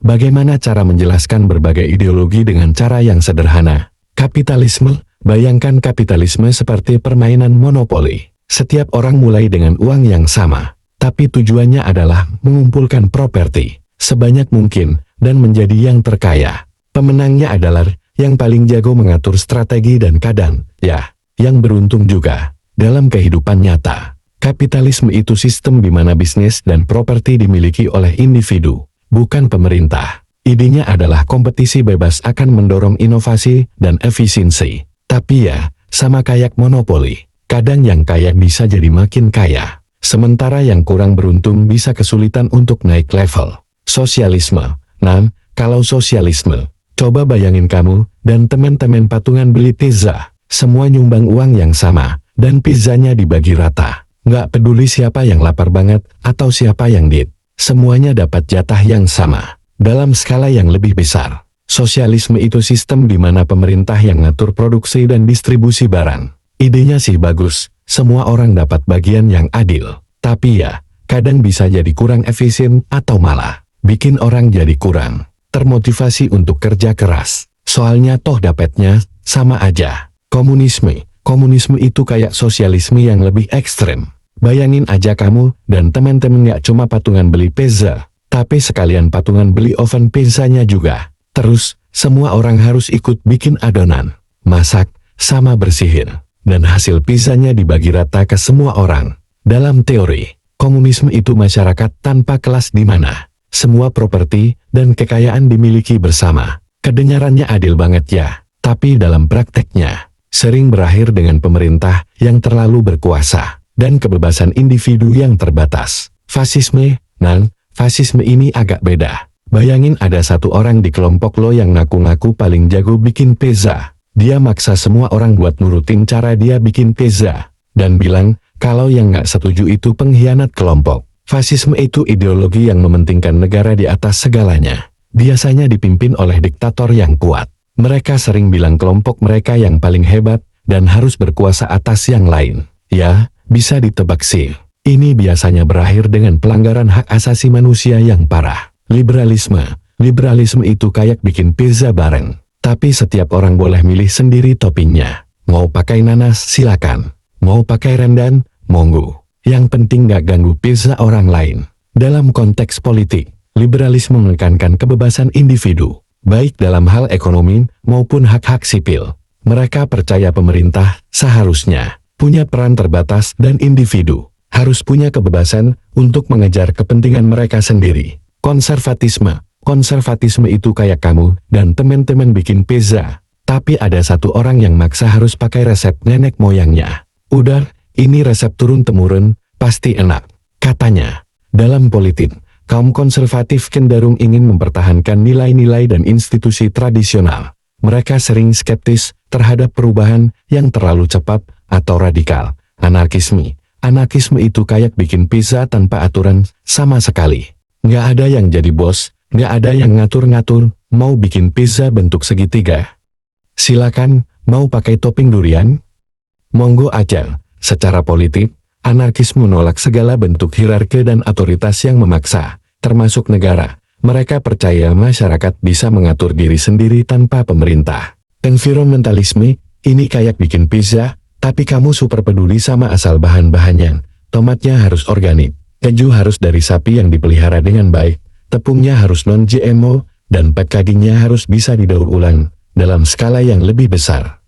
Bagaimana cara menjelaskan berbagai ideologi dengan cara yang sederhana? Kapitalisme, bayangkan kapitalisme seperti permainan monopoli. Setiap orang mulai dengan uang yang sama, tapi tujuannya adalah mengumpulkan properti sebanyak mungkin dan menjadi yang terkaya. Pemenangnya adalah yang paling jago mengatur strategi dan kadang, yang beruntung juga. Dalam kehidupan nyata, kapitalisme itu sistem di mana bisnis dan properti dimiliki oleh individu, bukan pemerintah. Idenya adalah kompetisi bebas akan mendorong inovasi dan efisiensi. Tapi sama kayak monopoli, kadang yang kaya bisa jadi makin kaya, sementara yang kurang beruntung bisa kesulitan untuk naik level. Sosialisme. Nah, kalau sosialisme, coba bayangin kamu dan teman-teman patungan beli pizza. Semua nyumbang uang yang sama, dan pizzanya dibagi rata. Nggak peduli siapa yang lapar banget, atau siapa yang diet. Semuanya dapat jatah yang sama. Dalam skala yang lebih besar, sosialisme itu sistem di mana pemerintah yang ngatur produksi dan distribusi barang. Idenya sih bagus, semua orang dapat bagian yang adil. Tapi kadang bisa jadi kurang efisien atau malah bikin orang jadi kurang termotivasi untuk kerja keras. Soalnya toh dapatnya sama aja. Komunisme itu kayak sosialisme yang lebih ekstrem. Bayangin aja kamu dan teman-teman gak cuma patungan beli pizza, tapi sekalian patungan beli oven pizzanya juga. Terus, semua orang harus ikut bikin adonan, masak, sama bersihin. Dan hasil pizzanya dibagi rata ke semua orang. Dalam teori, komunisme itu masyarakat tanpa kelas di mana semua properti dan kekayaan dimiliki bersama. Kedengarannya adil banget tapi dalam prakteknya sering berakhir dengan pemerintah yang terlalu berkuasa dan kebebasan individu yang terbatas. Fasisme ini agak beda. Bayangin ada satu orang di kelompok lo yang ngaku-ngaku paling jago bikin pizza. Dia maksa semua orang buat nurutin cara dia bikin pizza dan bilang kalau yang nggak setuju itu pengkhianat kelompok. Fasisme itu ideologi yang mementingkan negara di atas segalanya. Biasanya dipimpin oleh diktator yang kuat. Mereka sering bilang kelompok mereka yang paling hebat dan harus berkuasa atas yang lain. Bisa ditebak sih. Ini biasanya berakhir dengan pelanggaran hak asasi manusia yang parah. Liberalisme itu kayak bikin pizza bareng. Tapi setiap orang boleh milih sendiri toppingnya. Mau pakai nanas, silakan. Mau pakai rendan, monggo. Yang penting gak ganggu pizza orang lain. Dalam konteks politik, liberalisme menekankan kebebasan individu, baik dalam hal ekonomi maupun hak-hak sipil. Mereka percaya pemerintah seharusnya punya peran terbatas dan individu harus punya kebebasan untuk mengejar kepentingan mereka sendiri. Konservatisme itu kayak kamu dan teman-teman bikin pizza, tapi ada satu orang yang maksa harus pakai resep nenek moyangnya. Udah, ini resep turun-temurun, pasti enak, katanya. Dalam politik, kaum konservatif cenderung ingin mempertahankan nilai-nilai dan institusi tradisional. Mereka sering skeptis terhadap perubahan yang terlalu cepat atau radikal. Anarkisme itu kayak bikin pizza tanpa aturan sama sekali. Nggak ada yang jadi bos, nggak ada yang ngatur-ngatur. Mau bikin pizza bentuk segitiga? Silakan, mau pakai topping durian? Monggo aja. Secara politik, anarkisme menolak segala bentuk hierarki dan otoritas yang memaksa, termasuk negara. Mereka percaya masyarakat bisa mengatur diri sendiri tanpa pemerintah. Environmentalisme, ini kayak bikin pizza, tapi kamu super peduli sama asal bahan-bahannya. Tomatnya harus organik, keju harus dari sapi yang dipelihara dengan baik, tepungnya harus non-GMO, dan packagingnya harus bisa didaur ulang, dalam skala yang lebih besar.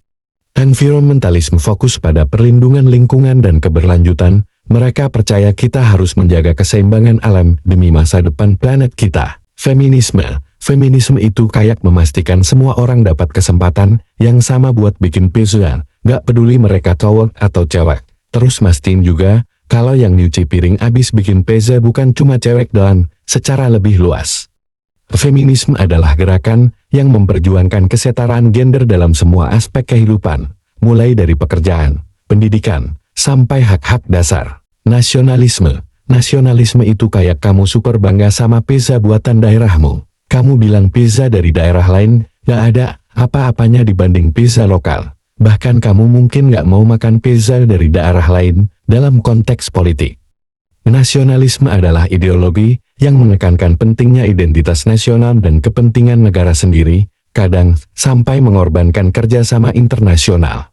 Environmentalisme fokus pada perlindungan lingkungan dan keberlanjutan. Mereka percaya kita harus menjaga keseimbangan alam demi masa depan planet kita. Feminisme itu kayak memastikan semua orang dapat kesempatan yang sama buat bikin pizza, gak peduli mereka cowok atau cewek. Terus mastiin juga, kalau yang nyuci piring abis bikin pizza bukan cuma cewek doang, secara lebih luas. Feminisme adalah gerakan yang memperjuangkan kesetaraan gender dalam semua aspek kehidupan, mulai dari pekerjaan, pendidikan, sampai hak-hak dasar. Nasionalisme itu kayak kamu super bangga sama pizza buatan daerahmu. Kamu bilang pizza dari daerah lain gak ada apa-apanya dibanding pizza lokal. Bahkan kamu mungkin gak mau makan pizza dari daerah lain dalam konteks politik. Nasionalisme adalah ideologi yang menekankan pentingnya identitas nasional dan kepentingan negara sendiri, kadang sampai mengorbankan kerjasama internasional.